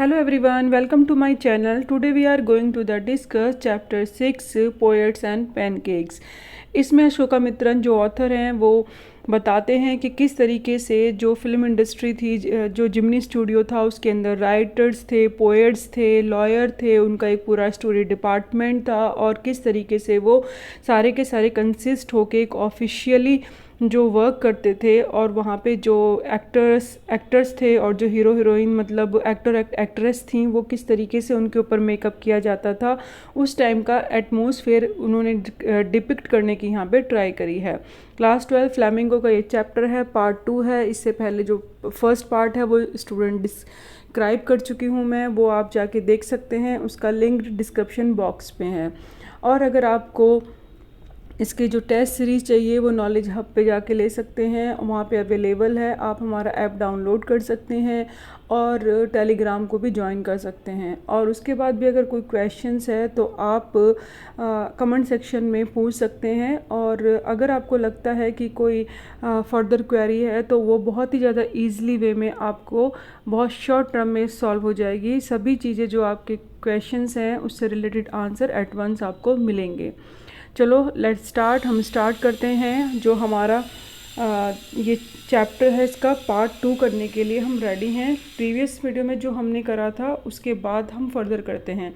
Hello everyone, welcome to my channel. Today we are going to discuss chapter 6 Poets and Pancakes. इसमें अशोका मित्रन जो author हैं वो बताते हैं कि किस तरीके से जो फिल्म इंडस्ट्री थी, जो जिमनी स्टूडियो था उसके अंदर राइटर्स थे, पोएट्स थे, लॉयर थे, उनका एक पूरा स्टोरी डिपार्टमेंट था और किस तरीके से वो सारे के सारे कंसिस्ट होके एक ऑफिशियली जो वर्क करते थे और वहाँ पे जो एक्टर्स थे और जो हीरो हीरोइन मतलब एक्ट्रेस थी वो किस तरीके से उनके ऊपर मेकअप किया जाता था, उस टाइम का एटमॉस्फेयर उन्होंने डिपिक्ट करने की यहाँ पे ट्राई करी है। क्लास 12 फ्लैमिंगो का ये चैप्टर है, पार्ट 2 है। इससे पहले जो फर्स्ट पार्ट है वो स्टूडेंट डिस्क्राइब कर चुकी हूँ मैं, वो आप जाके देख सकते हैं, उसका लिंक डिस्क्रिप्शन बॉक्स पे है। और अगर आपको इसके जो टेस्ट सीरीज़ चाहिए वो नॉलेज हब पे जाके ले सकते हैं, वहाँ पे अवेलेबल है। आप हमारा ऐप डाउनलोड कर सकते हैं और टेलीग्राम को भी ज्वाइन कर सकते हैं। और उसके बाद भी अगर कोई क्वेश्चंस है तो आप कमेंट सेक्शन में पूछ सकते हैं। और अगर आपको लगता है कि कोई फर्दर क्वेरी है तो वो बहुत ही ज़्यादा ईज़िली वे में आपको बहुत शॉर्ट टर्म में सॉल्व हो जाएगी। सभी चीज़ें जो आपके क्वेश्चंस हैं उससे रिलेटेड आंसर एट वंस आपको मिलेंगे। चलो लेट्स स्टार्ट, हम स्टार्ट करते हैं। जो हमारा ये चैप्टर है इसका पार्ट 2 करने के लिए हम रेडी हैं। प्रीवियस वीडियो में जो हमने करा था उसके बाद हम फर्दर करते हैं।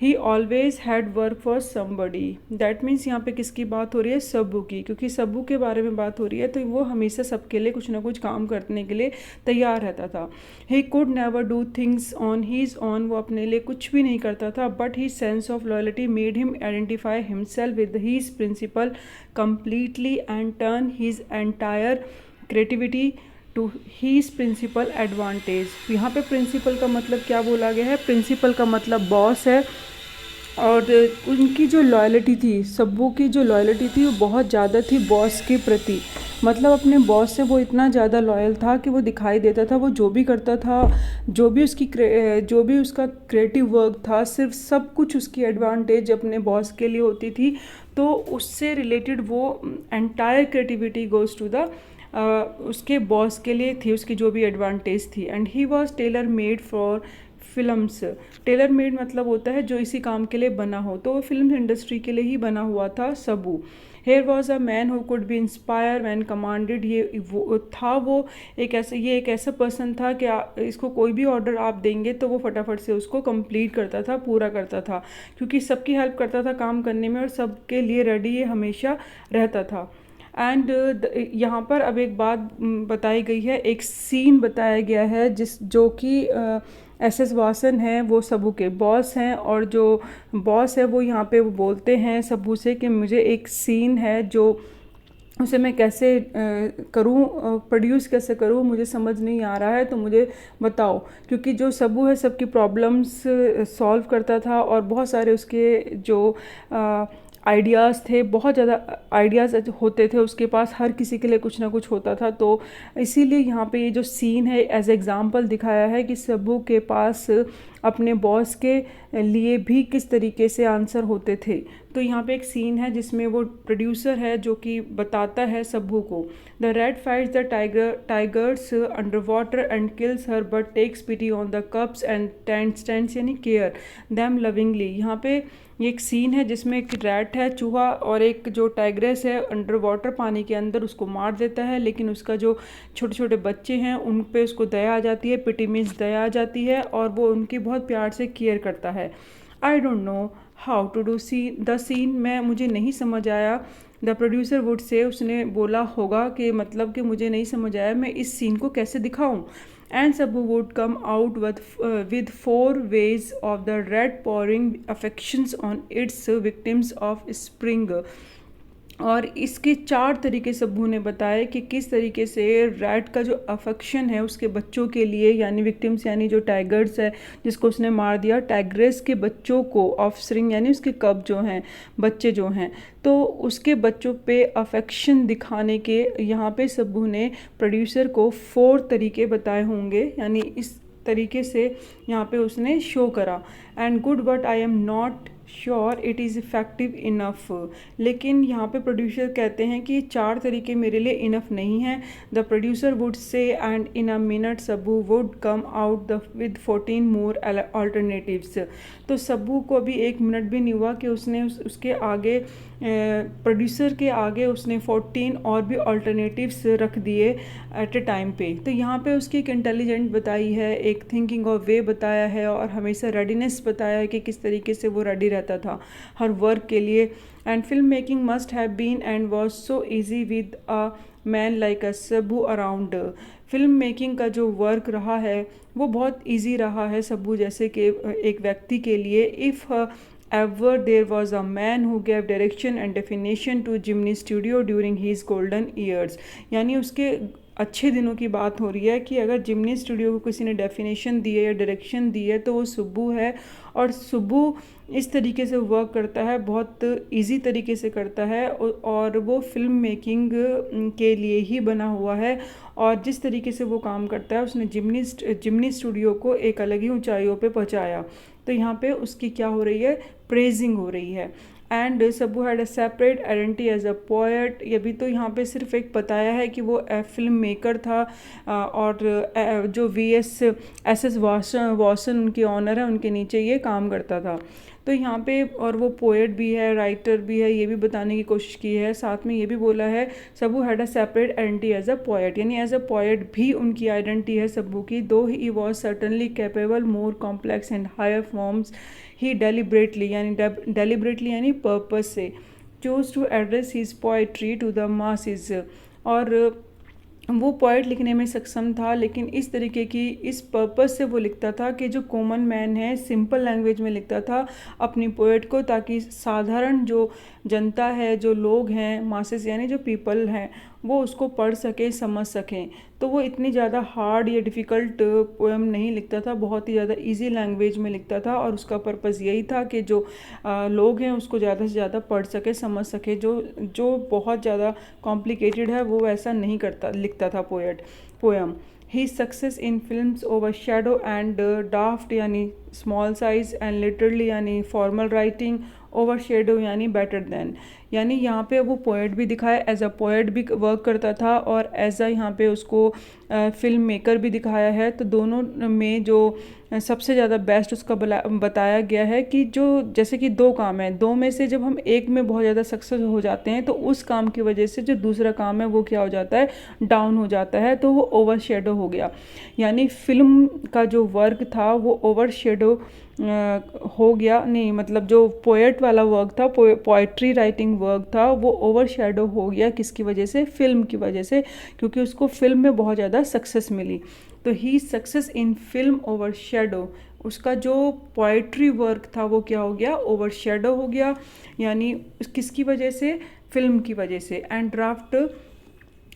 ही always had work for somebody, that means यहाँ पे किसकी बात हो रही है? सब्बू की, क्योंकि सब्बू के बारे में बात हो रही है तो वो हमेशा सबके लिए कुछ ना कुछ काम करने के लिए तैयार रहता था। He could never do things on his own, वो अपने लिए कुछ भी नहीं करता था। But he sense of loyalty made him identify himself with his principal completely and turn his entire creativity to his principal advantage. यहाँ पे प्रिंसिपल का मतलब क्या बोला गया है? प्रिंसिपल का मतलब बॉस है। और उनकी जो लॉयल्टी थी, सब्बू की जो लॉयल्टी थी वो बहुत ज़्यादा थी बॉस के प्रति। मतलब अपने बॉस से वो इतना ज़्यादा लॉयल था कि वो दिखाई देता था, वो जो भी करता था, जो भी उसका क्रिएटिव वर्क था, सिर्फ सब कुछ उसकी एडवांटेज अपने बॉस के लिए होती थी। तो उससे रिलेटेड वो entire creativity goes to the उसके बॉस के लिए थी, उसकी जो भी एडवांटेज थी। And he was tailor made for films. Tailor made मतलब होता है जो इसी काम के लिए बना हो, तो वो फिल्म इंडस्ट्री के लिए ही बना हुआ था Subbu. Here was a man who could be inspire when commanded, वो एक ऐसा पर्सन था कि इसको कोई भी ऑर्डर आप देंगे तो वो फटाफट से उसको कंप्लीट करता था, पूरा करता था, क्योंकि सबकी हेल्प करता था काम करने में और सबके लिए रेडी ये हमेशा रहता था। एंड यहाँ पर अब एक बात बताई गई है, एक सीन बताया गया है जो कि एस वासन हैं, वो सबू के बॉस हैं। और जो बॉस है वो यहाँ पे वो बोलते हैं सबू से कि मुझे एक सीन है जो उसे मैं कैसे करूं, प्रोड्यूस कैसे करूं, मुझे समझ नहीं आ रहा है, तो मुझे बताओ। क्योंकि जो सबू है सबकी प्रॉब्लम्स सॉल्व करता था और बहुत सारे उसके जो आइडियाज़ थे, बहुत ज़्यादा आइडियाज़ होते थे उसके पास, हर किसी के लिए कुछ ना कुछ होता था। तो इसीलिए यहाँ पे ये जो सीन है एज एग्ज़ाम्पल दिखाया है कि सबू के पास अपने बॉस के लिए भी किस तरीके से आंसर होते थे। तो यहाँ पे एक सीन है जिसमें वो प्रोड्यूसर है जो कि बताता है सबू को, the red fights the tigers under water and kills her but takes pity on the cubs and stands यानी केयर दैम लविंगली। यहाँ पे ये एक सीन है जिसमें एक रैट है, चूहा, और एक जो टाइग्रेस है अंडर वाटर पानी के अंदर उसको मार देता है, लेकिन उसका जो छोटे छोटे बच्चे हैं उन पे उसको दया आ जाती है, पिटी मीन्स दया आ जाती है, और वो उनकी बहुत प्यार से केयर करता है। I don't know how to do the scene, मुझे नहीं समझ आया। द प्रोड्यूसर वुड से, उसने बोला होगा कि मतलब कि मुझे नहीं समझ आया मैं इस सीन को कैसे दिखाऊं। And Sabu would come out with 4 ways of the red pouring affections on its victims of spring. और इसके 4 तरीके सब्बू ने बताए कि किस तरीके से रैट का जो अफेक्शन है उसके बच्चों के लिए, यानी विक्टिम्स यानी जो टाइगर्स है जिसको उसने मार दिया, टाइग्रेस के बच्चों को, ऑफस्प्रिंग यानी उसके कब जो हैं, बच्चे जो हैं, तो उसके बच्चों पे अफेक्शन दिखाने के यहाँ पे सब्बू ने प्रोड्यूसर को 4 तरीके बताए होंगे, यानी इस तरीके से यहाँ पे उसने शो करा। And good but I am not sure it is effective enough. लेकिन यहाँ पे प्रोड्यूसर कहते हैं कि 4 तरीके मेरे लिए इनफ नहीं है। The producer would say and in a minute Sabbu would come out the with 14 more alternatives. तो सब्बू को अभी 1 मिनट भी नहीं हुआ कि उसने उसके आगे प्रोड्यूसर के आगे उसने 14 और भी अल्टरनेटिव्स रख दिए एट ए टाइम पे। तो यहाँ पे उसकी एक इंटेलिजेंट बताई है, एक थिंकिंग ऑफ वे बताया है और हमेशा रेडीनेस बताया है कि किस तरीके से वो रेडी रहता था हर वर्क के लिए। And film making must have been and was so easy with a man like a Subbu around. Film making का जो वर्क रहा है वो बहुत ईजी रहा है सब्बू जैसे कि एक व्यक्ति के लिए। If ever there was a man who gave direction and definition to Jimny Studio during his golden years। यानी उसके अच्छे दिनों की बात हो रही है कि अगर जिमनी स्टूडियो को किसी ने डेफिनेशन दी है या डायरेक्शन दी है तो वो सुब्बू है। और सुब्बू इस तरीके से वर्क करता है, बहुत इजी तरीके से करता है और वो फिल्म मेकिंग के लिए ही बना हुआ है। और जिस तरीके से वो काम करता है उसने जिमनी स्टूडियो को एक अलग ही ऊंचाइयों पे पहुंचाया। तो यहाँ पे उसकी क्या हो रही है, प्रेजिंग हो रही है। And Subbu had a separate identity as a poet. ये भी तो यहाँ पे सिर्फ एक बताया है कि वो फिल्म मेकर था और जो VSS वॉसन उनके ऑनर है उनके नीचे ये काम करता था। तो यहाँ पे और वो पोएट भी है, राइटर भी है, ये भी बताने की कोशिश की है। साथ में ये भी बोला है Subbu had a separate identity as a poet, यानी एज अ पोएट भी उनकी आइडेंटिटी है सब्बू की। Though he was certainly capable more complex and higher forms he deliberately यानी पर्पस से choose to address his poetry to the masses. और वो poet लिखने में सक्षम था लेकिन इस तरीके की इस पर्पस से वो लिखता था कि जो कॉमन मैन है सिंपल लैंग्वेज में लिखता था अपनी पोएट को, ताकि साधारण जो जनता है, जो लोग हैं, मासेस यानी जो पीपल हैं, वो उसको पढ़ सके, समझ सकें। तो वो इतनी ज़्यादा हार्ड या डिफ़िकल्ट पोएम नहीं लिखता था, बहुत ही ज़्यादा इजी लैंग्वेज में लिखता था और उसका पर्पस यही था कि जो लोग हैं उसको ज़्यादा से ज़्यादा पढ़ सके, समझ सके। जो बहुत ज़्यादा कॉम्प्लिकेटेड है वो ऐसा नहीं लिखता था poem. He success in films over shadow and डाफ्ट यानी स्मॉल साइज एंड लिटरली यानी फॉर्मल राइटिंग, ओवर शेडो यानी बेटर देन। यानी यहाँ पे वो पोएट भी दिखाया, एज अ पोएट भी वर्क करता था और एज अ यहाँ पे उसको फिल्म मेकर भी दिखाया है। तो दोनों में जो सबसे ज़्यादा बेस्ट उसका बताया गया है कि जो जैसे कि 2 काम है, 2 में से जब हम एक में बहुत ज़्यादा सक्सेस हो जाते हैं तो उस काम की वजह से जो दूसरा काम है वो क्या हो जाता है, डाउन हो जाता है, तो वो ओवर शेडो हो गया। यानी फिल्म का जो वर्क था वो ओवर शेडो हो गया, नहीं मतलब जो पोएट वाला वर्क था, पोएट्री राइटिंग वर्क था, वो ओवर शेडो हो गया। किसकी वजह से, फिल्म की वजह से, क्योंकि उसको फिल्म में बहुत ज़्यादा सक्सेस मिली। तो he success in film overshadow, उसका जो पोएट्री वर्क था वो क्या हो गया, ओवर शेडो हो गया। यानी किसकी वजह से, फिल्म की वजह से। एंड ड्राफ्ट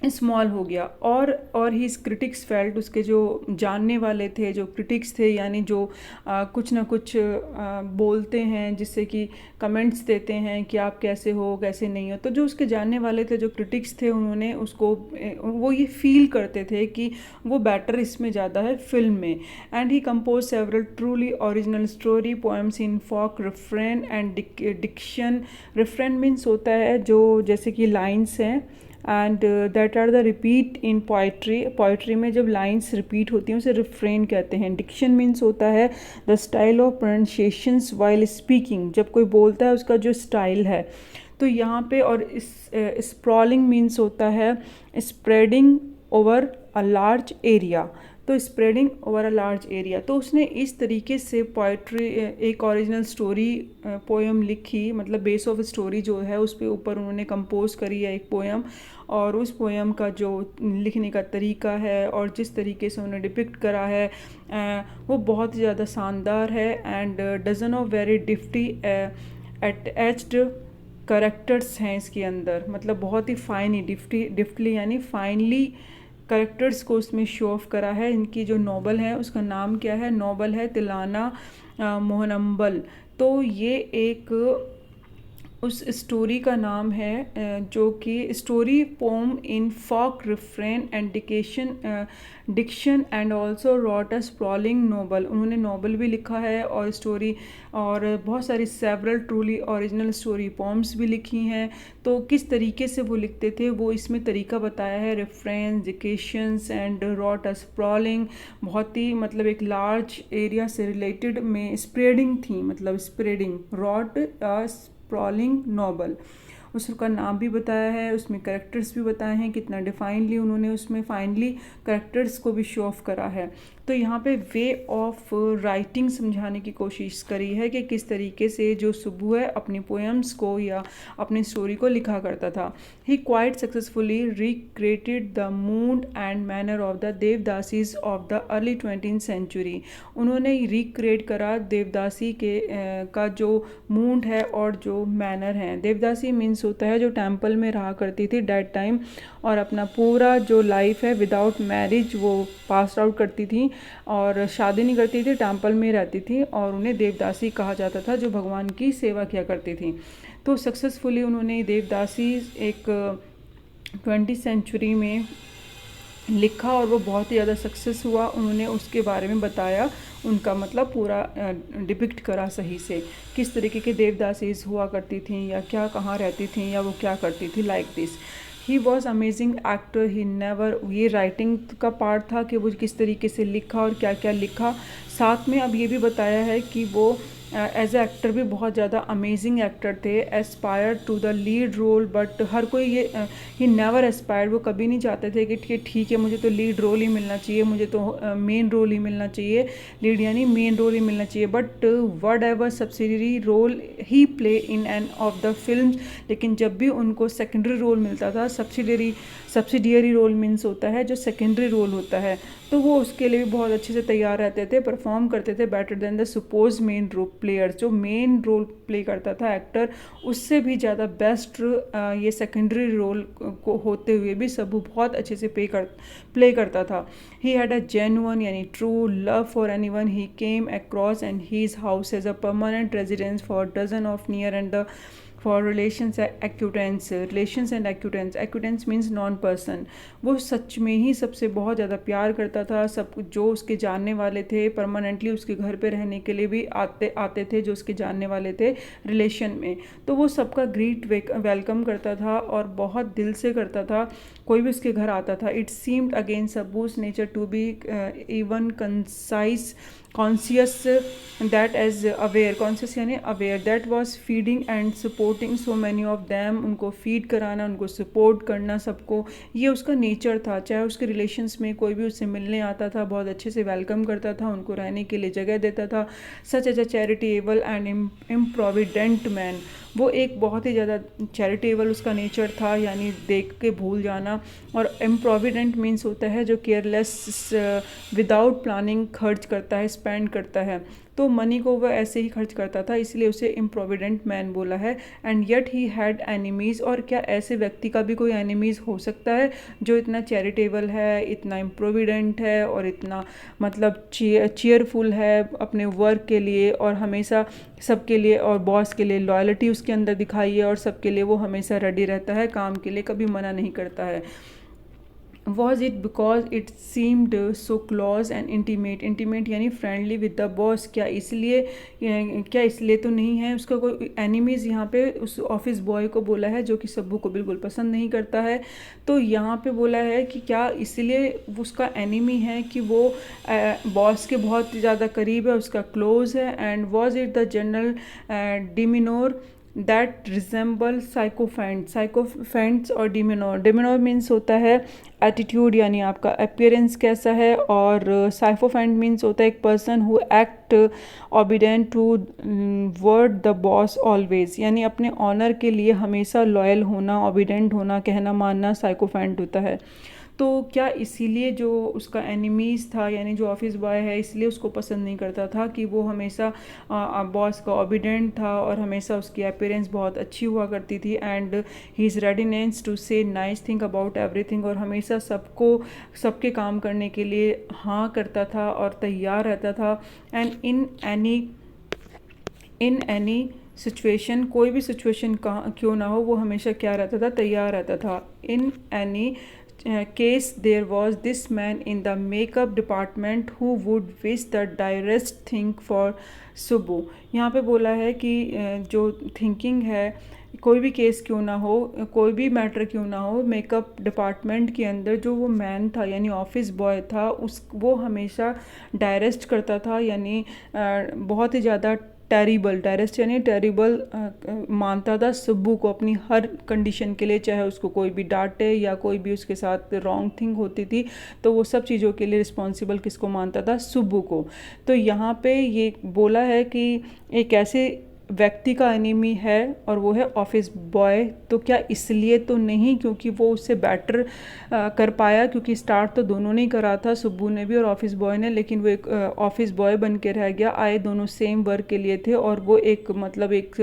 स्मॉल हो गया। और ही क्रिटिक्स फेल्ट, उसके जो जानने वाले थे, जो क्रिटिक्स थे, यानी जो कुछ ना कुछ बोलते हैं जिससे कि कमेंट्स देते हैं कि आप कैसे हो कैसे नहीं हो, तो जो उसके जानने वाले थे, जो क्रिटिक्स थे, उन्होंने उसको वो ये फील करते थे कि वो बेटर इसमें ज़्यादा है फिल्म में। And he compose several truly original story poems in folk refrain and diction. Refrain means होता है जो जैसे कि लाइन्स हैं, and that are the repeat in poetry में जब लाइंस रिपीट होती हैं उसे रिफ्रेन कहते हैं। डिक्शन मीन्स होता है the style of pronunciations while speaking, जब कोई बोलता है उसका जो स्टाइल है। तो यहाँ पे और स्प्रॉलिंग मीन्स होता है spreading over a large area, तो spreading over a large area. तो उसने इस तरीके से पोइट्री एक ओरिजिनल स्टोरी पोएम लिखी, मतलब बेस ऑफ स्टोरी जो है उस पे ऊपर उन्होंने कंपोज करी है एक पोएम। और उस पोएम का जो लिखने का तरीका है और जिस तरीके से उन्होंने डिपिक्ट करा है वो बहुत ही ज़्यादा शानदार है। And dozen of very deftly etched characters हैं इसके अंदर, मतलब बहुत ही फाइन, डिफ्टली यानी फाइनली करेक्टर्स को उसमें शो ऑफ करा है। इनकी जो नॉवल है उसका नाम क्या है, नॉवल है तिलाना मोहनम्बल। तो ये एक उस स्टोरी का नाम है जो कि story poem in folk refrain and diction and also wrote a sprawling novel. उन्होंने नोबल भी लिखा है और स्टोरी और बहुत सारी several truly original story poems भी लिखी हैं। तो किस तरीके से वो लिखते थे वो इसमें तरीका बताया है, reference, dedications and wrote a sprawling, बहुत ही मतलब एक लार्ज एरिया से रिलेटेड में स्प्रेडिंग थी, मतलब spreading, wrote a sprawling novel. उसका नाम भी बताया है, उसमें करेक्टर्स भी बताए हैं, कितना डिफाइनली उन्होंने उसमें फाइनली करेक्टर्स को भी शो ऑफ करा है। तो यहाँ पे वे ऑफ राइटिंग समझाने की कोशिश करी है कि किस तरीके से जो सुब्बू है अपनी पोएम्स को या अपनी स्टोरी को लिखा करता था। He quite successfully recreated the mood and manner of the devadasis of the early 20th century. उन्होंने रिक्रिएट करा देवदासी के का जो मूड है और जो मैनर है। देवदासी मीन्स होता है जो टेम्पल में रहा करती थी डेट टाइम और अपना पूरा जो लाइफ है विदाउट मैरिज वो पास आउट करती थी और शादी नहीं करती थी, टेम्पल में रहती थी और उन्हें देवदासी कहा जाता था जो भगवान की सेवा किया करती थी। तो सक्सेसफुली उन्होंने देवदासी एक 20th सेंचुरी में लिखा और वो बहुत ही ज़्यादा सक्सेस हुआ। उन्होंने उसके बारे में बताया, उनका मतलब पूरा डिपिक्ट करा सही से, किस तरीके के देवदासीज हुआ करती थी या क्या कहाँ रहती थी या वो क्या करती थी, like this. He was amazing actor, he never, ये राइटिंग का पार्ट था कि वो किस तरीके से लिखा और क्या क्या लिखा। साथ में अब ये भी बताया है कि वो एज ए एक्टर भी बहुत ज़्यादा अमेजिंग एक्टर थे, aspire to the lead role, but हर कोई ये ही नेवर एस्पायर्ड, वो कभी नहीं चाहते थे कि ठीक है मुझे तो लीड रोल ही मिलना चाहिए, मुझे तो मेन रोल ही मिलना चाहिए, लीड यानी मेन रोल ही मिलना चाहिए, but whatever subsidiary role he play in any of the film. लेकिन जब भी उनको सेकेंडरी रोल मिलता था, सब्सिडियरी रोल मीन्स होता है जो सेकेंडरी रोल होता है, तो वो उसके लिए भी बहुत अच्छे से तैयार रहते थे, परफॉर्म करते थे better than the suppose main role player. जो मेन रोल प्ले करता था एक्टर, उससे भी ज़्यादा बेस्ट ये सेकेंडरी रोल को होते हुए भी सबू बहुत अच्छे से प्ले करता था। ही हैड अ जेन्युइन यानी true love for anyone he came across and his house as a permanent residence for dozen of near and the far relations and acquaintances means known person. वो सच में ही सबसे बहुत ज़्यादा प्यार करता था, सब जो उसके जानने वाले थे परमानेंटली उसके घर पे रहने के लिए भी आते थे जो उसके जानने वाले थे रिलेशन में, तो वो सबका ग्रीट वेलकम करता था और बहुत दिल से करता था, कोई भी उसके घर आता था। It seemed against Subbu's nature to be even conscious that as aware, conscious यानी aware, that was feeding and supporting so many of them, उनको फीड कराना, उनको सपोर्ट करना सबको, ये उसका नेचर था। चाहे उसके रिलेशंस में कोई भी उससे मिलने आता था बहुत अच्छे से वेलकम करता था, उनको रहने के लिए जगह देता था। Such as a charitable and improvident man, वो एक बहुत ही ज़्यादा चैरिटेबल उसका नेचर था, यानी देख के भूल जाना, और इम्प्रोविडेंट मीन्स होता है जो केयरलेस विदाउट प्लानिंग खर्च करता है, स्पेंड करता है, तो मनी को वह ऐसे ही खर्च करता था, इसलिए उसे इम्प्रोविडेंट मैन बोला है। And yet he had enemies, और क्या ऐसे व्यक्ति का भी कोई एनिमीज़ हो सकता है जो इतना चैरिटेबल है, इतना इम्प्रोविडेंट है और इतना मतलब चीयरफुल है अपने वर्क के लिए और हमेशा सबके लिए और बॉस के लिए लॉयल्टी उसके अंदर दिखाई है और सबके लिए वो हमेशा रेडी रहता है, काम के लिए कभी मना नहीं करता है। Was it because it seemed so close and intimate यानी फ्रेंडली विद द बॉस, क्या इसलिए तो नहीं है उसका कोई एनिमीज़। यहाँ पे उस ऑफिस बॉय को बोला है जो कि सब्बू को बिल्कुल पसंद नहीं करता है, तो यहाँ पे बोला है कि क्या इसलिए उसका एनिमी है कि वो बॉस के बहुत ज़्यादा करीब है, उसका क्लोज है। And was it the general demeanour that resemble sycophants और डिमिनोर मीन्स होता है एटीट्यूड यानी आपका अपीयरेंस कैसा है, और साइकोफेंट मीन्स होता है एक person who act obedient towards the boss always, यानी अपने ऑनर के लिए हमेशा लॉयल होना, ओबीडेंट होना, कहना मानना साइकोफेंट होता है। तो क्या इसीलिए जो उसका एनिमीज़ था यानी जो ऑफिस बॉय है इसलिए उसको पसंद नहीं करता था कि वो हमेशा बॉस का ओबीडेंट था और हमेशा उसकी अपीयरेंस बहुत अच्छी हुआ करती थी, and he is readiness to say nice thing about everything, और हमेशा सबके काम करने के लिए हाँ करता था और तैयार रहता था। एंड इन एनी सिचुएशन, कोई भी सिचुएशन कहाँ क्यों ना हो, वो हमेशा क्या रहता था, तैयार रहता था। In any case there was this man in the makeup department who would wish the dearest thing for Subbu. यहाँ पे बोला है कि जो थिंकिंग है, कोई भी केस क्यों ना हो, कोई भी मैटर क्यों ना हो, मेकअप डिपार्टमेंट के अंदर जो वो मैन था यानी ऑफिस बॉय था, उस वो हमेशा डायरेस्ट करता था, यानी बहुत ही ज़्यादा टेरिबल, डायरेस्ट यानी टेरिबल मानता था सुब्बू को अपनी हर कंडीशन के लिए, चाहे उसको कोई भी डांटे या कोई भी उसके साथ रॉन्ग थिंग होती थी, तो वो सब चीज़ों के लिए रिस्पॉन्सिबल किसको मानता था, सुब्बू को। तो यहाँ पे ये बोला है कि एक ऐसे व्यक्ति का एनिमी है और वो है ऑफिस बॉय। तो क्या इसलिए तो नहीं क्योंकि वो उससे बेटर कर पाया, क्योंकि स्टार्ट तो दोनों ने ही करा था, सुब्बू ने भी और ऑफिस बॉय ने, लेकिन वो एक ऑफिस बॉय बन के रह गया। आए दोनों सेम वर्क के लिए थे और वो एक मतलब एक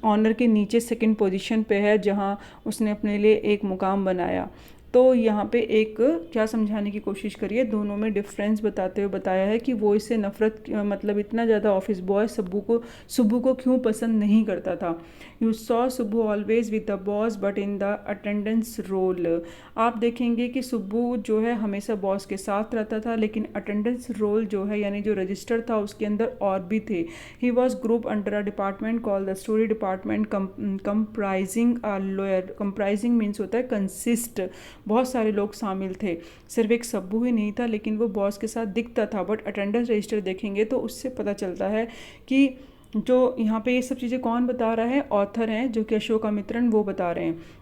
ऑनर के नीचे सेकंड पोजीशन पे है, जहाँ उसने अपने लिए एक मुकाम बनाया। तो यहाँ पे एक क्या समझाने की कोशिश करिए, दोनों में डिफरेंस बताते हुए बताया है कि वो इससे नफ़रत मतलब इतना ज़्यादा ऑफिस बॉय सुब्बू को क्यों पसंद नहीं करता था। You saw Subbu always with the boss but in the attendance roll. आप देखेंगे कि सुब्बू जो है हमेशा बॉस के साथ रहता था, लेकिन अटेंडेंस रोल जो है यानी जो रजिस्टर था उसके अंदर और भी थे। He was group under a department call the story department comprising a lawyer. Comprising means होता है कंसिस्ट, बहुत सारे लोग शामिल थे, सिर्फ एक सब्बू ही नहीं था, लेकिन वो बॉस के साथ दिखता था। बट अटेंडेंस रजिस्टर देखेंगे तो उससे पता चलता है कि जो यहाँ पे ये सब चीज़ें कौन बता रहा है, ऑथर हैं जो कि अशोकामित्रन, वो बता रहे हैं।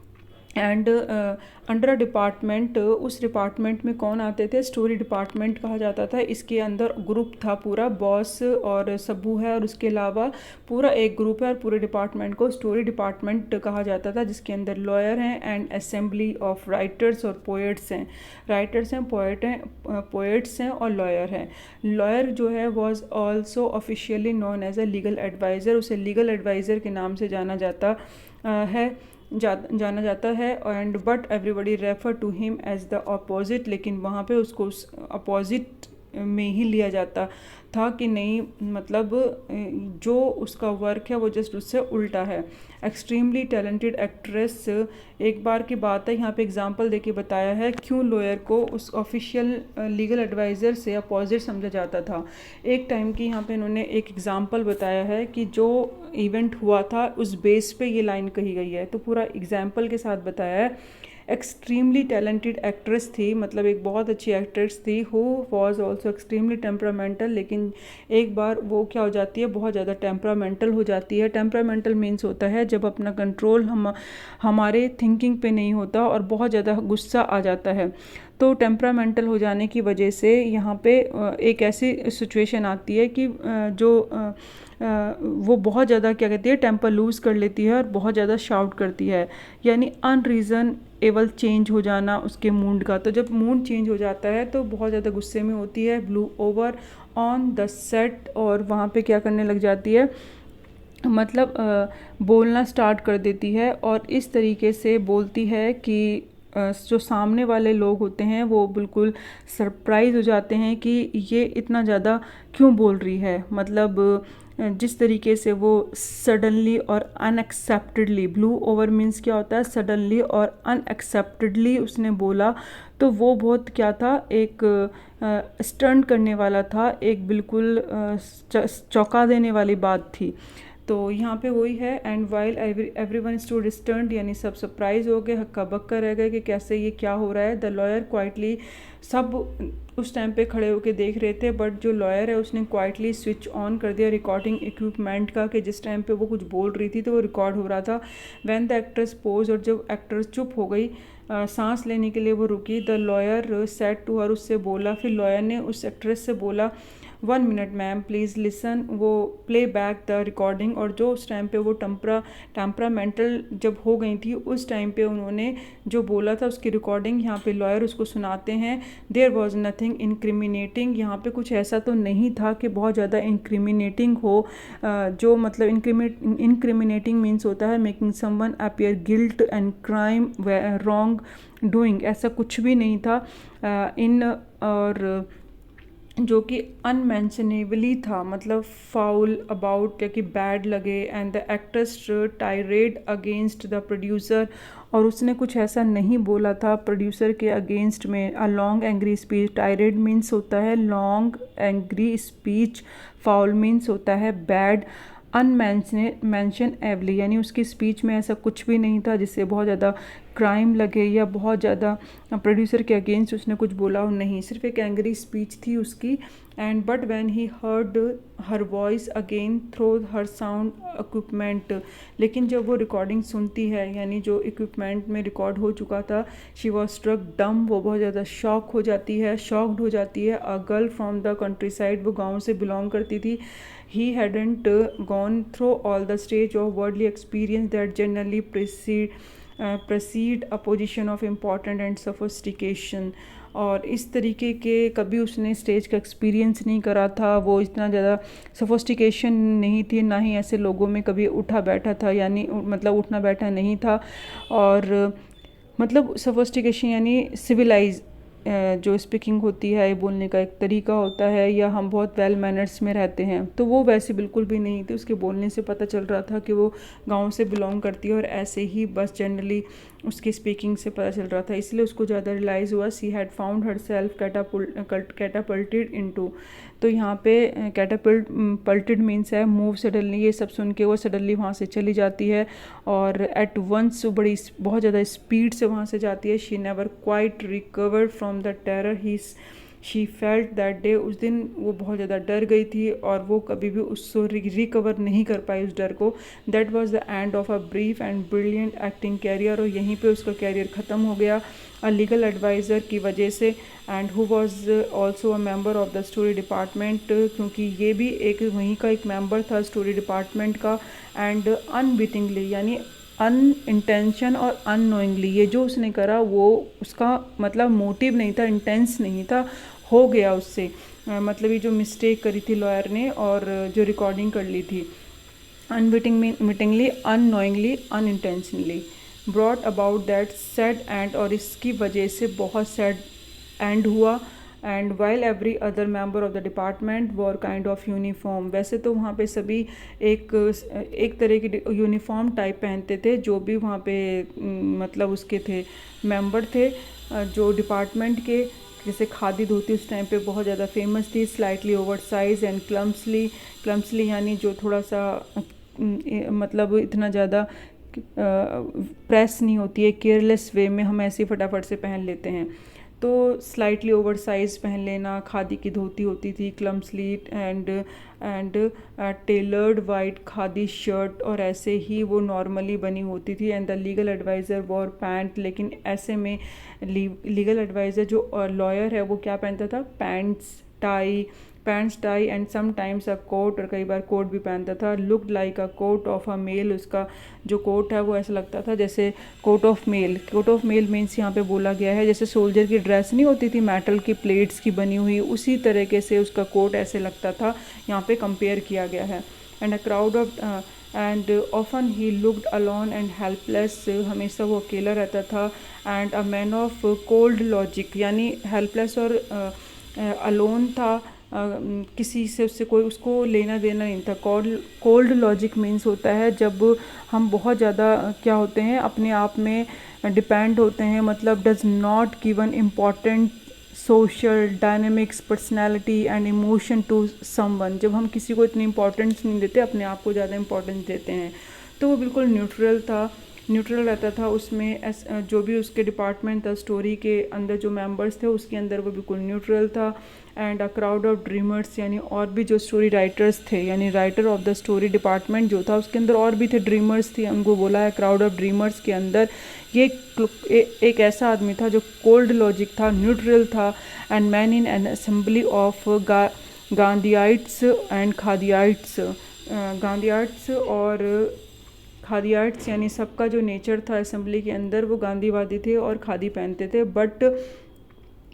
एंड अंडर अ डिपार्टमेंट, उस डिपार्टमेंट में कौन आते थे, स्टोरी डिपार्टमेंट कहा जाता था। इसके अंदर ग्रुप था पूरा, बॉस और सब्बू है और उसके अलावा पूरा एक ग्रुप है, और पूरे डिपार्टमेंट को स्टोरी डिपार्टमेंट कहा जाता था, जिसके अंदर लॉयर हैं एंड असेंबली ऑफ राइटर्स और पोएट्स हैं। राइटर्स हैं, पोएट्स हैं और लॉयर हैं। लॉयर जो है was also officially known as a legal adviser. उसे लीगल एडवाइज़र के नाम से जाना जाता है and but everybody refer to him as the opposite. लेकिन वहाँ पे उसको उस अपोजिट में ही लिया जाता था कि नहीं, मतलब जो उसका वर्क है वो जस्ट उससे उल्टा है। एक्सट्रीमली टैलेंटेड एक्ट्रेस, एक बार की बात है, यहाँ पे एग्जांपल देके बताया है क्यों लॉयर को उस ऑफिशियल लीगल एडवाइज़र से अपोजिट समझा जाता था। एक टाइम की यहाँ पे इन्होंने एक एग्जांपल बताया है कि जो इवेंट हुआ था उस बेस पे ये लाइन कही गई है, तो पूरा एग्जांपल के साथ बताया है। एक्सट्रीमली टैलेंटेड एक्ट्रेस थी, मतलब एक बहुत अच्छी एक्ट्रेस थी, who was also extremely temperamental. लेकिन एक बार वो क्या हो जाती है, बहुत ज़्यादा टेम्परामेंटल हो जाती है। टेम्परामेंटल मीन्स होता है जब अपना कंट्रोल हमारे थिंकिंग पे नहीं होता और बहुत ज़्यादा गुस्सा आ जाता है। तो टेम्परामेंटल हो जाने की वजह से यहाँ पे एक ऐसी सिचुएशन आती है कि वो बहुत ज़्यादा क्या कहती है, टेम्पर लूज़ कर लेती है और बहुत ज़्यादा शाउट करती है, यानी अनरीज़न एवल चेंज हो जाना उसके मूड का। तो जब मूड चेंज हो जाता है तो बहुत ज़्यादा गुस्से में होती है, blue over on the set, और वहाँ पे क्या करने लग जाती है, मतलब बोलना स्टार्ट कर देती है और इस तरीके से बोलती है कि जो सामने वाले लोग होते हैं वो बिल्कुल सरप्राइज़ हो जाते हैं कि ये इतना ज़्यादा क्यों बोल रही है। मतलब जिस तरीके से वो सडनली और अनएक्सेप्टेडली, ब्लू ओवर मीन्स क्या होता है, सडनली और अनएक्सेप्टेडली उसने बोला, तो वो बहुत क्या था, एक स्टन करने वाला था, एक बिल्कुल चौंका देने वाली बात थी। तो यहाँ पे वही है, and while everyone stood stunned, यानी सब सरप्राइज हो गए, हक्का बक्का रह गए कि कैसे ये क्या हो रहा है। द लॉयर क्वाइटली, सब उस टाइम पे खड़े होके देख रहे थे, बट जो लॉयर है उसने क्वाइटली स्विच ऑन कर दिया रिकॉर्डिंग इक्विपमेंट का, कि जिस टाइम पे वो कुछ बोल रही थी तो वो रिकॉर्ड हो रहा था। व्हेन द एक्ट्रेस पोज, और जब एक्ट्रेस चुप हो गई, सांस लेने के लिए वो रुकी, the lawyer said to her, उससे बोला, फिर लॉयर ने उस एक्ट्रेस से बोला, 1 मिनट मैम प्लीज़ लिसन, वो प्ले बैक द रिकॉर्डिंग। और जो उस टाइम पे वो टेम्परामेंटल जब हो गई थी, उस टाइम पे उन्होंने जो बोला था उसकी रिकॉर्डिंग यहाँ पे लॉयर उसको सुनाते हैं। देयर वॉज नथिंग इंक्रिमिनेटिंग, यहाँ पे कुछ ऐसा तो नहीं था कि बहुत ज़्यादा इंक्रिमिनेटिंग हो, जो मतलब इंक्रिमिनेटिंग मीन्स होता है making someone appear guilt and crime wrong doing, ऐसा कुछ भी नहीं था। और जो कि अनमेंशनेबली था, मतलब फाउल अबाउट या कि बैड लगे। And the actress tired against the producer, और उसने कुछ ऐसा नहीं बोला था प्रोड्यूसर के अगेंस्ट में। A long angry speech, tired means होता है long angry speech, foul means होता है बैड, अनमेंशन एवली यानी उसकी स्पीच में ऐसा कुछ भी नहीं था जिससे बहुत ज़्यादा क्राइम लगे या बहुत ज़्यादा प्रोड्यूसर के अगेंस्ट उसने कुछ बोला हो, नहीं, सिर्फ एक एंग्री स्पीच थी उसकी। And but when he heard her voice again through her sound equipment, लेकिन जब वो रिकॉर्डिंग सुनती है, यानी जो इक्विपमेंट में रिकॉर्ड हो चुका था, शी वॉज स्ट्रक डम, वो बहुत ज़्यादा शॉक्ड हो जाती है। A girl from the country side, वो गाँव से बिलोंग करती थी। He hadn't gone through all the stage of worldly experience that generally precede a position of important and sophistication। और इस तरीके के कभी उसने स्टेज का एक्सपीरियंस नहीं करा था, वो इतना ज़्यादा सोफिस्टिकेशन नहीं थी, ना ही ऐसे लोगों में कभी उठा बैठा था, यानी मतलब उठना बैठा नहीं था। और मतलब सोफिस्टिकेशन यानी सिविलाइज जो स्पीकिंग होती है, बोलने का एक तरीका होता है, या हम बहुत वेल मैनर्स में रहते हैं, तो वो वैसे बिल्कुल भी नहीं थी। उसके बोलने से पता चल रहा था कि वो गांव से बिलोंग करती है, और ऐसे ही बस जनरली उसकी स्पीकिंग से पता चल रहा था, इसलिए उसको ज़्यादा रियलाइज़ हुआ। She had found herself catapulted into, तो यहाँ पे कैटापल्टेड मीन्स है मूव सडनली। ये सब सुन के वो सडनली वहाँ से चली जाती है, और एट वंस बड़ी बहुत ज़्यादा स्पीड से वहाँ से जाती है। She never quite recovered from the terror she felt that day, उस दिन वो बहुत ज़्यादा डर गई थी, और वो कभी भी उसको रिकवर नहीं कर पाई उस डर को। That was the end of a brief and brilliant acting career, और यहीं पे उसका कैरियर ख़त्म हो गया अ लीगल एडवाइज़र की वजह से। And who was also a member of the story department, क्योंकि ये भी एक वहीं का एक मेंबर था स्टोरी डिपार्टमेंट का। एंड अनविटिंगली यानी अनइंटेंशन और अननोइंगली, ये जो उसने करा वो उसका मतलब मोटिव नहीं था, इंटेंस नहीं था, हो गया उससे। मतलब ये जो मिस्टेक करी थी लॉयर ने, और जो रिकॉर्डिंग कर ली थी, unwittingly, unknowingly, unintentionally brought about that sad and, और इसकी वजह से बहुत सैड एंड हुआ। And while every other member of the department war kind of uniform, वैसे तो वहाँ पे सभी एक तरह की यूनिफॉर्म टाइप पहनते थे, जो भी वहाँ पे मतलब उसके थे मेंबर थे जो डिपार्टमेंट के, जैसे खादी धोती उस टाइम पे बहुत ज़्यादा फेमस थी, स्लाइटली ओवर साइज एंड क्लम्सली यानी जो थोड़ा सा मतलब इतना ज़्यादा प्रेस नहीं होती है, केयरलेस वे में हम ऐसे फटाफट से पहन लेते हैं, तो स्लाइटली ओवर साइज पहन लेना। खादी की धोती होती थी, clumsily and tailored white khadi shirt, और ऐसे ही वो नॉर्मली बनी होती थी। And the legal adviser wore pants, लेकिन ऐसे में लीगल एडवाइज़र जो लॉयर है वो क्या पहनता था, pants tie and sometimes a coat, और कई बार कोट भी पहनता था। Looked like a coat of a mail, उसका जो कोट है वो ऐसा लगता था जैसे कोट ऑफ मेल मीन्स यहाँ पे बोला गया है जैसे सोल्जर की ड्रेस नहीं होती थी मेटल की प्लेट्स की बनी हुई, उसी तरीके से उसका कोट ऐसे लगता था, यहाँ पे कंपेयर किया गया है। And a crowd of and often he looked alone and helpless, हमेशा वो अकेला रहता था। And a man of cold logic, यानी हेल्पलेस और अलोन था, किसी से उससे कोई उसको लेना देना नहीं था। कोल्ड लॉजिक मीन्स होता है जब हम बहुत ज़्यादा क्या होते हैं, अपने आप में डिपेंड होते हैं, मतलब does not given important social dynamics personality and emotion to someone, जब हम किसी को इतनी इम्पोर्टेंस नहीं देते, अपने आप को ज़्यादा इम्पोर्टेंस देते हैं। तो वो बिल्कुल न्यूट्रल रहता था उसमें, जो भी उसके डिपार्टमेंट था स्टोरी के अंदर जो मेंबर्स थे उसके अंदर वो बिल्कुल न्यूट्रल था। And a crowd of dreamers, यानी और भी जो स्टोरी राइटर्स थे, यानी writer of the story department जो था उसके अंदर और भी थे ड्रीमर्स थे, उनको बोला है क्राउड ऑफ ड्रीमर्स के अंदर ये एक ऐसा आदमी था जो कोल्ड लॉजिक था, न्यूट्रल था। And man in an assembly of Gandhiites and khadiites, Gandhiites और खादियाइट्स यानी सबका जो नेचर था असेंबली के अंदर वो गांधीवादी थे और खादी पहनते थे, बट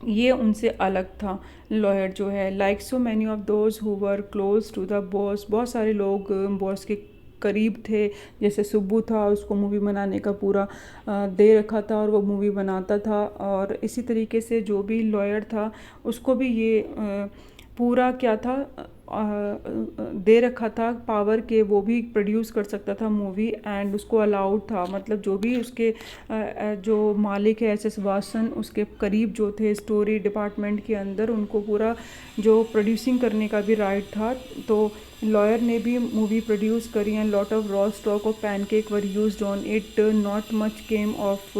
ये उनसे अलग था लॉयर जो है। Like so many of those who were close to the boss, बहुत सारे लोग बॉस के करीब थे, जैसे सुब्बू था, उसको मूवी बनाने का पूरा दे रखा था और वो मूवी बनाता था। और इसी तरीके से जो भी लॉयर था उसको भी ये पूरा क्या था, दे रखा था पावर के वो भी प्रोड्यूस कर सकता था मूवी, एंड उसको अलाउड था, मतलब जो भी उसके जो मालिक है एस वासन, उसके करीब जो थे स्टोरी डिपार्टमेंट के अंदर, उनको पूरा जो प्रोड्यूसिंग करने का भी राइट था। तो लॉयर ने भी मूवी प्रोड्यूस करी, and lot of raw stock of pancake were used on it, not much came of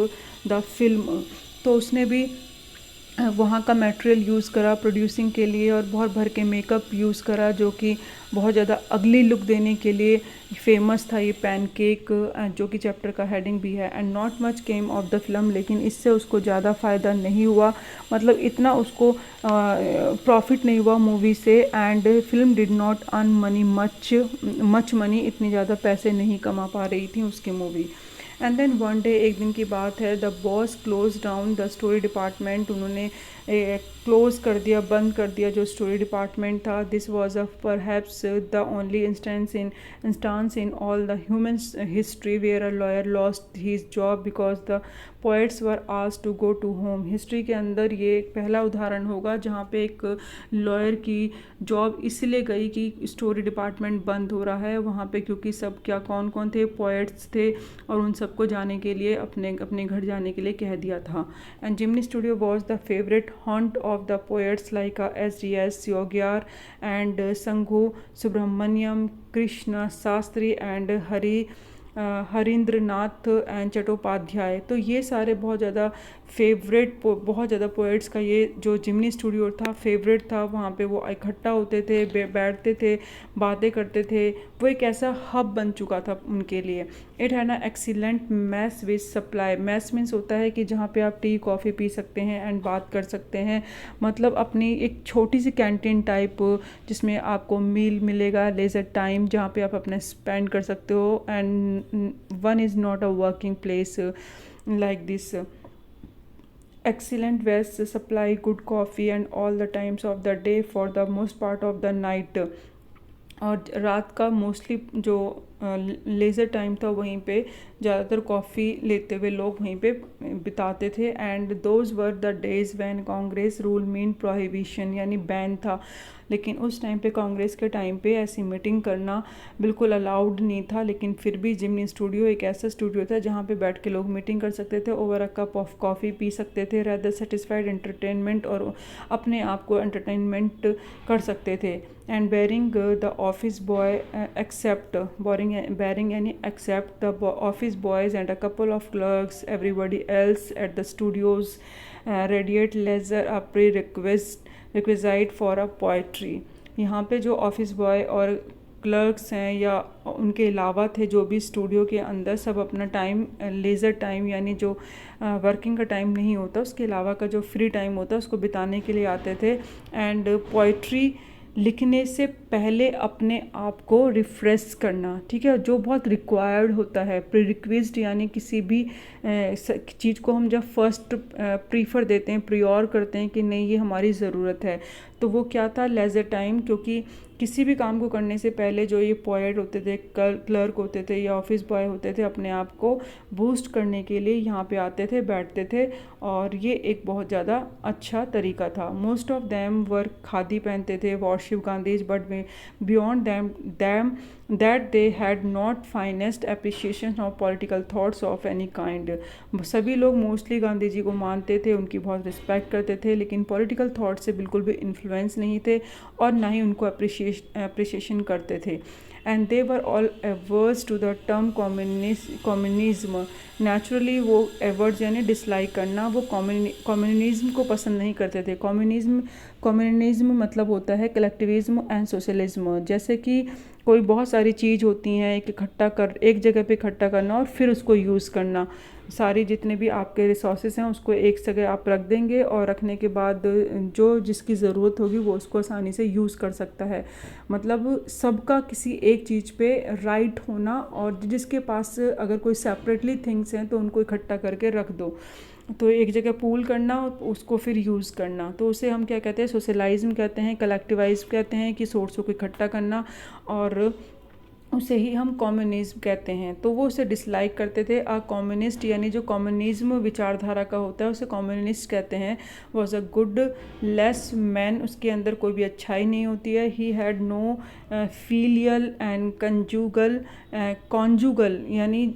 the film. तो उसने भी वहाँ का मटेरियल यूज़ करा प्रोड्यूसिंग के लिए, और बहुत भर के मेकअप यूज़ करा, जो कि बहुत ज़्यादा अगली लुक देने के लिए फेमस था ये पैनकेक, जो कि चैप्टर का हेडिंग भी है। And not much came of the film, लेकिन इससे उसको ज़्यादा फ़ायदा नहीं हुआ, मतलब इतना उसको प्रॉफिट नहीं हुआ मूवी से, and film did not earn money much money, इतनी ज़्यादा पैसे नहीं कमा पा रही थी उसकी movie. And then one day, एक दिन की बात है, the boss close down the story department, उन्होंने क्लोज कर दिया, बंद कर दिया जो स्टोरी डिपार्टमेंट था। This was a perhaps the only instance in all the human history where a lawyer lost his job because the poets were asked to go to home. History के अंदर ये एक पहला उदाहरण होगा जहाँ पे एक लॉयर की जॉब इसलिए गई कि स्टोरी डिपार्टमेंट बंद हो रहा है वहाँ पे, क्योंकि सब क्या कौन कौन थे, पोएट्स थे, और उन सबको जाने के लिए अपने अपने घर जाने के लिए कह दिया था। And Gemini studio was the favourite haunt of the poets like S.G.S. Yogiyar and Sangu Subramanyam, Krishna Shastri and Harindranath and Chattopadhyay. तो ये सारे बहुत ज़्यादा बहुत ज़्यादा पोएट्स का ये जो जिमनी स्टूडियो था फेवरेट था। वहाँ पे वो इकट्ठा होते थे, बैठते थे, बातें करते थे, वो एक ऐसा हब बन चुका था उनके लिए। इट है ना excellent mess with supply. Mess means होता है कि जहाँ पे आप टी कॉफ़ी पी सकते हैं एंड बात कर सकते हैं, मतलब अपनी एक छोटी सी कैंटीन टाइप, जिसमें आपको मील मिलेगा, लेजर टाइम जहाँ पे आप अपना स्पेंड कर सकते हो, and one is not a working place like this. Excellent ways supply good coffee and all the times of the day for the most part of the night। और रात का मोस्टली जो लेज़र टाइम था वहीं पे ज़्यादातर coffee लेते हुए लोग वहीं पे बिताते थे। And those were the days when Congress rule mean prohibition, यानी बैन था। लेकिन उस टाइम पे कांग्रेस के टाइम पे ऐसी मीटिंग करना बिल्कुल अलाउड नहीं था, लेकिन फिर भी जिमनी स्टूडियो एक ऐसा स्टूडियो था जहाँ पे बैठ के लोग मीटिंग कर सकते थे, over a cup of coffee P सकते थे, रेदर सेटिस्फाइड एंटरटेनमेंट, और अपने आप को एंटरटेनमेंट कर सकते थे। And barring the office boy except bearing any except the office boys and a couple of clerks, everybody else at the studios radiate leisure a prerequisite for a poetry। यहाँ पे जो ऑफिस बॉय और clerks हैं या उनके अलावा थे जो भी स्टूडियो के अंदर, सब अपना टाइम लेज़र टाइम यानी जो वर्किंग का टाइम नहीं होता उसके अलावा का जो फ्री टाइम होता है उसको बिताने के लिए आते थे। एंड पोइट्री लिखने से पहले अपने आप को रिफ़्रेश करना, ठीक है, जो बहुत रिक्वायर्ड होता है। प्रीरिक्विज़्ड यानी किसी भी चीज़ को हम जब फर्स्ट प्रीफर देते हैं, प्रियोर करते हैं कि नहीं ये हमारी ज़रूरत है, तो वो क्या था, लेज़र टाइम। क्योंकि किसी भी काम को करने से पहले जो ये पोएट होते थे, क्लर्क होते थे या ऑफिस बॉय होते थे, अपने आप को बूस्ट करने के लिए यहाँ पे आते थे, बैठते थे, और ये एक बहुत ज़्यादा अच्छा तरीका था। Most of them were khadi पहनते थे, worship Gandhi's, but beyond them that they had not finest appreciation of political thoughts of any kind. सभी लोग मोस्टली गांधी जी को मानते थे, उनकी बहुत रिस्पेक्ट करते थे, लेकिन पॉलिटिकल थाट से बिल्कुल भी इन्फ्लुएंस नहीं थे और ना ही उनको अप्रिशिएशन करते थे। And they were all averse to the term communism. Naturally वो एवर्स यानी डिसलाइक करना, वो कम्युनिज्म को पसंद नहीं करते थे। कम्युनिज्म मतलब होता है कलेक्टिविज्म एंड सोशलिज्म। जैसे कि कोई बहुत सारी चीज़ होती हैं एक जगह पे इकट्ठा करना और फिर उसको यूज़ करना। सारी जितने भी आपके रिसोर्सेज हैं उसको एक जगह आप रख देंगे, और रखने के बाद जो जिसकी ज़रूरत होगी वो उसको आसानी से यूज़ कर सकता है। मतलब सबका किसी एक चीज़ पे राइट होना, और जिसके पास अगर कोई सेपरेटली थिंग्स हैं तो उनको इकट्ठा करके रख दो, तो एक जगह पूल करना उसको फिर यूज़ करना, तो उसे हम क्या कहते हैं, सोशलाइज्म कहते हैं, कलेक्टिवाइज्म कहते हैं, कि सोर्सों को इकट्ठा करना और उसे ही हम कम्युनिज्म कहते हैं। तो वो उसे डिसलाइक करते थे। कम्युनिस्ट यानी जो कम्युनिज्म विचारधारा का होता है उसे कम्युनिस्ट कहते हैं। Was a godless man, उसके अंदर कोई भी अच्छाई नहीं होती है। He had no filial and conjugal यानी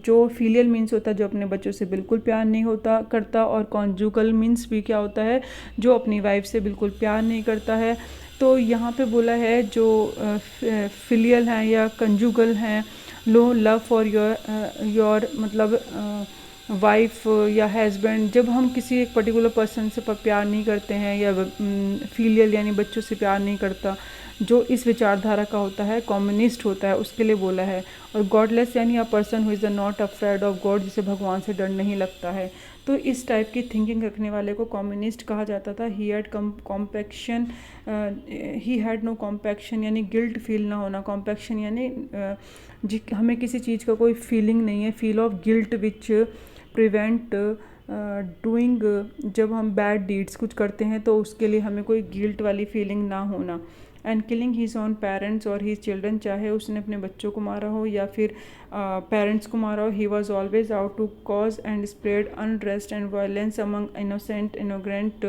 जो फीलियल मीन्स होता है जो अपने बच्चों से बिल्कुल प्यार नहीं होता करता, और कॉन्जुगल मीन्स भी क्या होता है, जो अपनी वाइफ से बिल्कुल प्यार नहीं करता है। तो यहाँ पे बोला है जो फिलियल हैं या कंजुगल हैं, लो लव फॉर योर मतलब वाइफ या हस्बैंड। जब हम किसी एक पर्टिकुलर पर्सन से प्यार नहीं करते हैं, या फिलियल यानी बच्चों से प्यार नहीं करता, जो इस विचारधारा का होता है, कम्युनिस्ट होता है, उसके लिए बोला है। और गॉडलेस यानी a person who is not afraid of God, जिसे भगवान से डर नहीं लगता है। तो इस टाइप की थिंकिंग रखने वाले को कम्युनिस्ट कहा जाता था। He had compunction, he had no compunction यानी गिल्ट फील ना होना। कॉम्पैक्शन यानी हमें किसी चीज़ का कोई फीलिंग नहीं है, feel of guilt which prevent doing. जब हम बैड डीड्स कुछ करते हैं तो उसके लिए हमें कोई गिल्ट वाली फीलिंग ना होना। And killing his own parents और हीज चिल्ड्रन, चाहे उसने अपने बच्चों को मारा हो या फिर पेरेंट्स को मारा हो। He was always out to cause and spread unrest and violence among innocent ignorant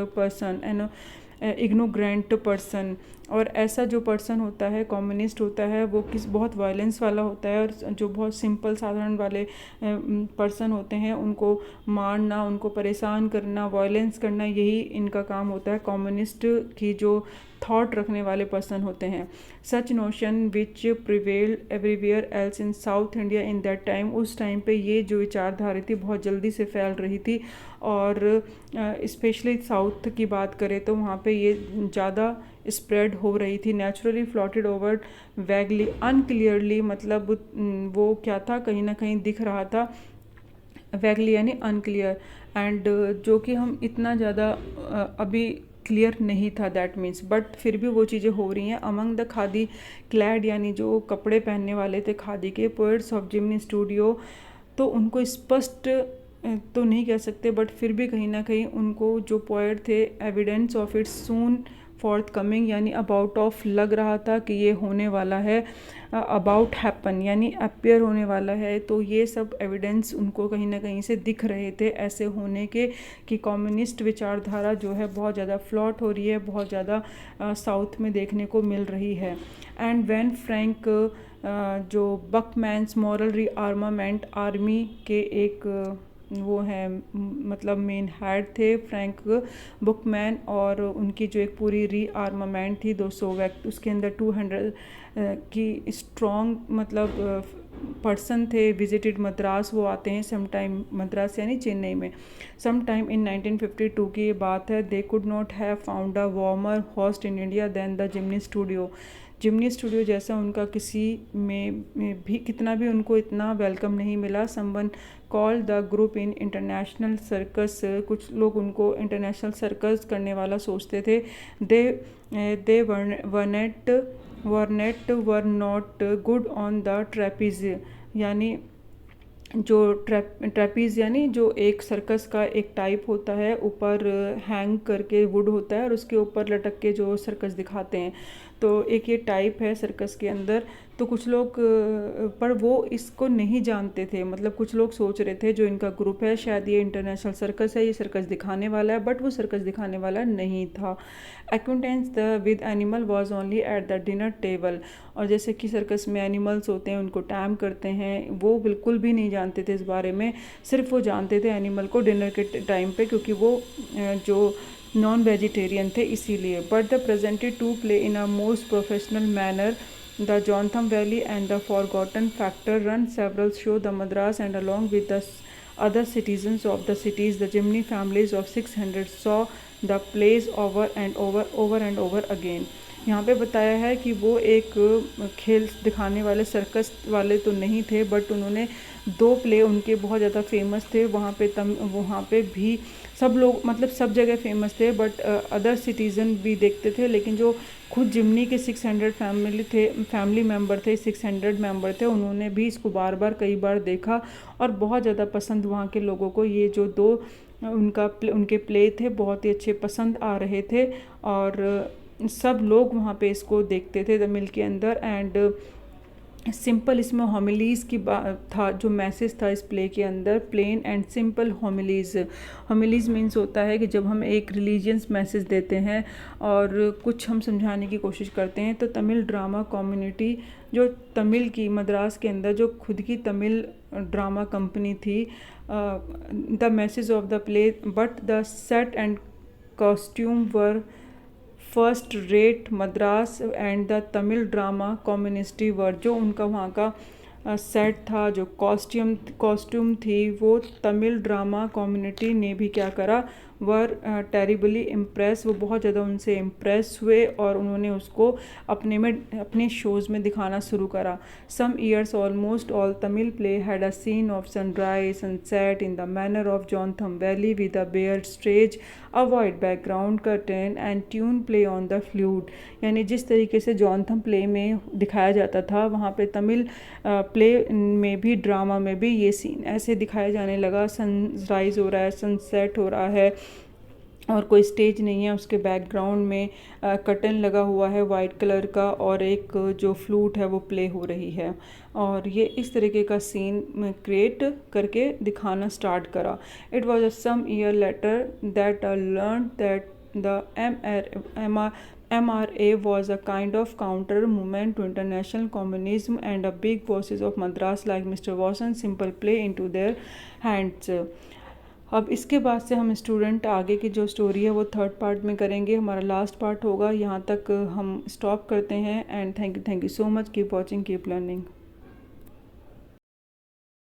person. और ऐसा जो पर्सन होता है, कम्युनिस्ट होता है, वो बहुत वायलेंस वाला होता है। और जो बहुत सिंपल साधारण वाले पर्सन होते हैं, उनको मारना, उनको परेशान करना, वायलेंस करना, यही इनका काम होता है। कम्युनिस्ट की जो थॉट रखने वाले पर्सन होते हैं। Such notion which prevail everywhere else in South India in that time, उस टाइम पे ये जो विचारधारा थी बहुत जल्दी से फैल रही थी। और स्पेशली साउथ की बात करें तो वहाँ पे ये ज़्यादा स्प्रेड हो रही थी। नेचुरली फ्लॉटेड ओवर वैगली अनक्लियरली, मतलब वो क्या था, कहीं ना कहीं दिख रहा था। वैगली यानी अनक्लियर, एंड जो कि हम इतना ज़्यादा अभी क्लियर नहीं था, दैट मीन्स, बट फिर भी वो चीज़ें हो रही हैं। अमंग द खादी क्लैड यानी जो कपड़े पहनने वाले थे खादी के, पोएट्स ऑफ जिमनी स्टूडियो, तो उनको स्पष्ट तो नहीं कह सकते, बट फिर भी कहीं ना कहीं उनको जो पोएट थे, evidence of its soon fourth coming यानी अबाउट ऑफ लग रहा था कि ये होने वाला है, अबाउट हैपन यानी अपियर होने वाला है। तो ये सब एविडेंस उनको कहीं ना कहीं से दिख रहे थे ऐसे होने के, कि कम्युनिस्ट विचारधारा जो है बहुत ज़्यादा फ्लॉट हो रही है, बहुत ज़्यादा साउथ में देखने को मिल रही है। एंड व्हेन फ्रैंक जो बकमैन्स मॉरल रीआर्मामेंट आर्मी के एक वो हैं, मतलब मेन हेड थे फ्रैंक बुकमैन, और उनकी जो एक पूरी रीआर्मामेंट थी 200 व्यक्ति, उसके अंदर 200 की स्ट्रॉन्ग मतलब पर्सन थे। विजिटेड मद्रास, वो आते हैं समटाइम, मद्रास यानी चेन्नई में, समटाइम इन 1952 की ये बात है। They could not have found a warmer host in India than the Jimny studio. Jimny studio जैसा उनका किसी में भी कितना भी उनको इतना वेलकम नहीं मिला। Someone call the group in international circus, कुछ लोग उनको इंटरनेशनल सर्कस करने वाला सोचते थे। They were not good on the trapeze, यानी जो ट्रेपीज यानी जो एक सर्कस का एक टाइप होता है, ऊपर हैंग करके वुड होता है और उसके ऊपर लटक के जो सर्कस दिखाते हैं, तो एक ये टाइप है सर्कस के अंदर। तो कुछ लोग पर वो इसको नहीं जानते थे, मतलब कुछ लोग सोच रहे थे जो इनका ग्रुप है शायद ये इंटरनेशनल सर्कस है, ये सर्कस दिखाने वाला है, बट वो सर्कस दिखाने वाला नहीं था। Acquaintance with animal was only at the dinner table, और जैसे कि सर्कस में एनिमल्स होते हैं उनको टैम करते हैं, वो बिल्कुल भी नहीं जानते थे इस बारे में। सिर्फ वो जानते थे एनिमल को डिनर के टाइम पे, क्योंकि वो जो नॉन वेजिटेरियन थे इसीलिए। But the presented to play in a most professional manner the Jontham Valley and the forgotten factor ran several show the Madras and along with the other citizens of the cities the Jimny families of 600 saw the plays over and over again। यहाँ पे बताया है कि वो एक खेल दिखाने वाले सर्कस वाले तो नहीं थे, बट उन्होंने 2 प्ले उनके बहुत ज़्यादा फेमस थे वहाँ पे भी सब लोग, मतलब सब जगह फेमस थे, बट अदर सिटीज़न भी देखते थे। लेकिन जो खुद जिमनी के 600 फैमिली मेम्बर थे, 600 मेम्बर थे, उन्होंने भी इसको बार बार कई बार देखा और बहुत ज़्यादा पसंद वहाँ के लोगों को ये जो 2 उनके प्ले थे बहुत ही अच्छे पसंद आ रहे थे, और सब लोग वहाँ पे इसको देखते थे द मिल के अंदर। एंड सिंपल इसमें होमिलीज़ की बात था, जो मैसेज था इस प्ले के अंदर, प्लेन एंड सिंपल होमिलीज़। होमिलीज़ मीन्स होता है कि जब हम एक रिलीजियस मैसेज देते हैं और कुछ हम समझाने की कोशिश करते हैं। तो तमिल ड्रामा कम्युनिटी, जो तमिल की मद्रास के अंदर जो खुद की तमिल ड्रामा कंपनी थी, the message of the play but the set and costume were first rate Madras and the Tamil drama community were, जो उनका वहाँ का सेट था, जो कॉस्ट्यूम थी, वो तमिल ड्रामा कम्युनिटी ने भी क्या करा, वर टेरिबली इम्प्रेस, वो बहुत ज़्यादा उनसे इम्प्रेस हुए और उन्होंने उसको अपने शोज़ में दिखाना शुरू करा। Some years almost all Tamil play had a scene of sunrise sunset in the manner of Jontham Valley with a bare stage, a white background curtain and tune play on the flute. यानी जिस तरीके से जोंथम play में दिखाया जाता था, वहाँ पे तमिल प्ले में भी, ड्रामा में भी ये सीन ऐसे दिखाया जाने लगा। सनराइज़ हो रहा है, सनसेट हो रहा है और कोई स्टेज नहीं है, उसके बैकग्राउंड में कर्टन लगा हुआ है वाइट कलर का और एक जो फ्लूट है वो प्ले हो रही है। और ये इस तरीके का सीन क्रिएट करके दिखाना स्टार्ट करा। It was a some year later that learn that the MRA was a kind of counter movement to international communism and a big bosses of Madras like Mr. Watson simple play into their hands। अब इसके बाद से हम student आगे की जो story है वो थर्ड पार्ट में करेंगे, हमारा लास्ट पार्ट होगा। यहाँ तक हम स्टॉप करते हैं and thank you so much, keep watching, keep learning.